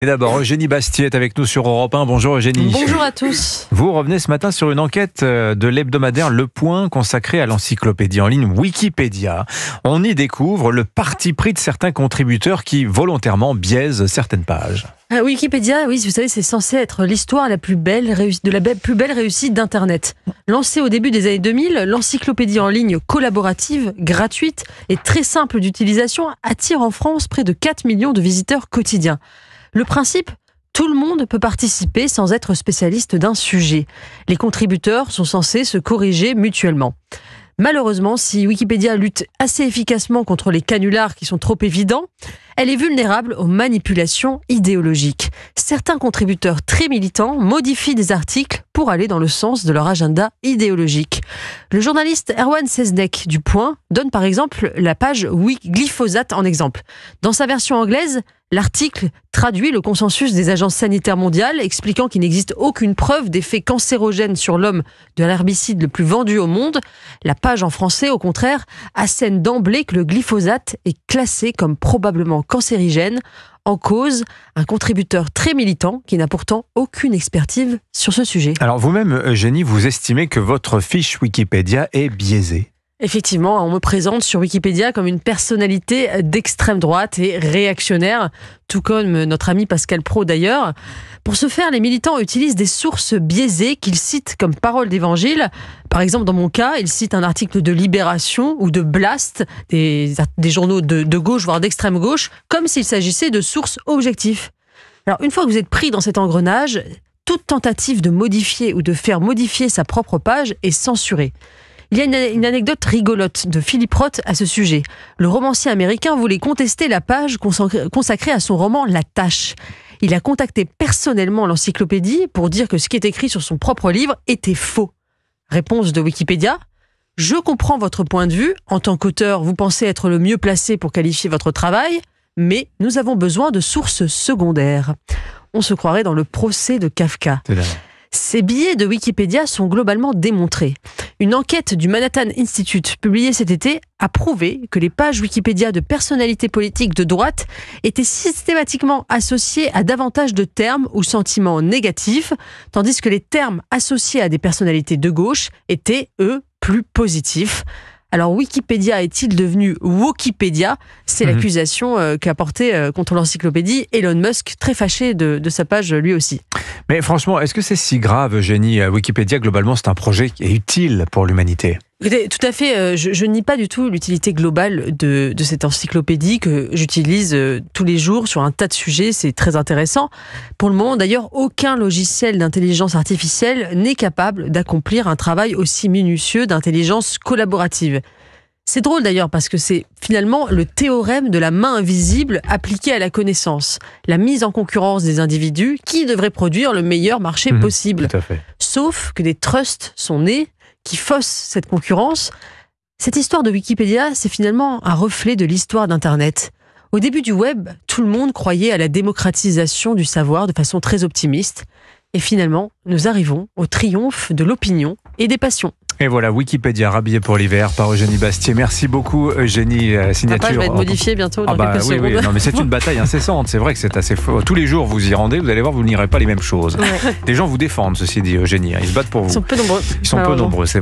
Et d'abord, Eugénie Bastier est avec nous sur Europe 1. Bonjour Eugénie. Bonjour à tous. Vous revenez ce matin sur une enquête de l'hebdomadaire Le Point consacrée à l'encyclopédie en ligne Wikipédia. On y découvre le parti pris de certains contributeurs qui volontairement biaisent certaines pages. Wikipédia, oui, vous savez, c'est censé être l'histoire la plus belle de la plus belle réussite d'Internet. Lancée au début des années 2000, l'encyclopédie en ligne collaborative, gratuite et très simple d'utilisation attire en France près de 4 millions de visiteurs quotidiens. Le principe, tout le monde peut participer sans être spécialiste d'un sujet. Les contributeurs sont censés se corriger mutuellement. Malheureusement, si Wikipédia lutte assez efficacement contre les canulars qui sont trop évidents, elle est vulnérable aux manipulations idéologiques. Certains contributeurs très militants modifient des articles pour aller dans le sens de leur agenda idéologique. Le journaliste Erwan Seznek du Point donne par exemple la page glyphosate en exemple. Dans sa version anglaise, l'article traduit le consensus des agences sanitaires mondiales expliquant qu'il n'existe aucune preuve d'effet cancérogène sur l'homme de l'herbicide le plus vendu au monde. La page en français, au contraire, assène d'emblée que le glyphosate est classé comme probablement cancérigène. En cause, un contributeur très militant qui n'a pourtant aucune expertise sur ce sujet. Alors vous-même, Eugénie, vous estimez que votre fiche Wikipédia est biaisée ? Effectivement, on me présente sur Wikipédia comme une personnalité d'extrême droite et réactionnaire, tout comme notre ami Pascal Praud d'ailleurs. Pour ce faire, les militants utilisent des sources biaisées qu'ils citent comme paroles d'évangile. Par exemple, dans mon cas, ils citent un article de Libération ou de Blast, des journaux de gauche, voire d'extrême gauche, comme s'il s'agissait de sources objectives. Alors, une fois que vous êtes pris dans cet engrenage, toute tentative de modifier ou de faire modifier sa propre page est censurée. Il y a une anecdote rigolote de Philip Roth à ce sujet. Le romancier américain voulait contester la page consacrée à son roman La Tâche. Il a contacté personnellement l'encyclopédie pour dire que ce qui est écrit sur son propre livre était faux. Réponse de Wikipédia : je comprends votre point de vue. En tant qu'auteur, vous pensez être le mieux placé pour qualifier votre travail, mais nous avons besoin de sources secondaires. On se croirait dans le procès de Kafka. Ces biais de Wikipédia sont globalement démontrés. Une enquête du Manhattan Institute publiée cet été a prouvé que les pages Wikipédia de personnalités politiques de droite étaient systématiquement associées à davantage de termes ou sentiments négatifs, tandis que les termes associés à des personnalités de gauche étaient, eux, plus positifs. Alors Wikipédia est-il devenu Wokipédia ? C'est l'accusation qu'a portée contre l'encyclopédie Elon Musk, très fâché de sa page lui aussi. Mais franchement, est-ce que c'est si grave, Eugénie ? Wikipédia, globalement, c'est un projet qui est utile pour l'humanité. Écoutez, tout à fait, je nie pas du tout l'utilité globale de cette encyclopédie que j'utilise tous les jours sur un tas de sujets, c'est très intéressant. Pour le moment, d'ailleurs, aucun logiciel d'intelligence artificielle n'est capable d'accomplir un travail aussi minutieux d'intelligence collaborative. C'est drôle d'ailleurs parce que c'est finalement le théorème de la main invisible appliqué à la connaissance, la mise en concurrence des individus qui devraient produire le meilleur marché possible. Tout à fait. Sauf que des trusts sont nés qui faussent cette concurrence. Cette histoire de Wikipédia, c'est finalement un reflet de l'histoire d'Internet. Au début du web, tout le monde croyait à la démocratisation du savoir de façon très optimiste. Et finalement, nous arrivons au triomphe de l'opinion et des passions. Et voilà, Wikipédia rhabillé pour l'hiver par Eugénie Bastier. Merci beaucoup, Eugénie. Signature. La page va être modifiée bientôt dans quelques secondes. Oui, non, mais c'est une bataille incessante. C'est vrai que c'est assez faux. Tous les jours, vous y rendez, vous allez voir, vous n'irez pas les mêmes choses. Ouais. Les gens vous défendent, ceci dit, Eugénie. Ils se battent pour vous. Ils sont peu nombreux. Ils sont peu nombreux, c'est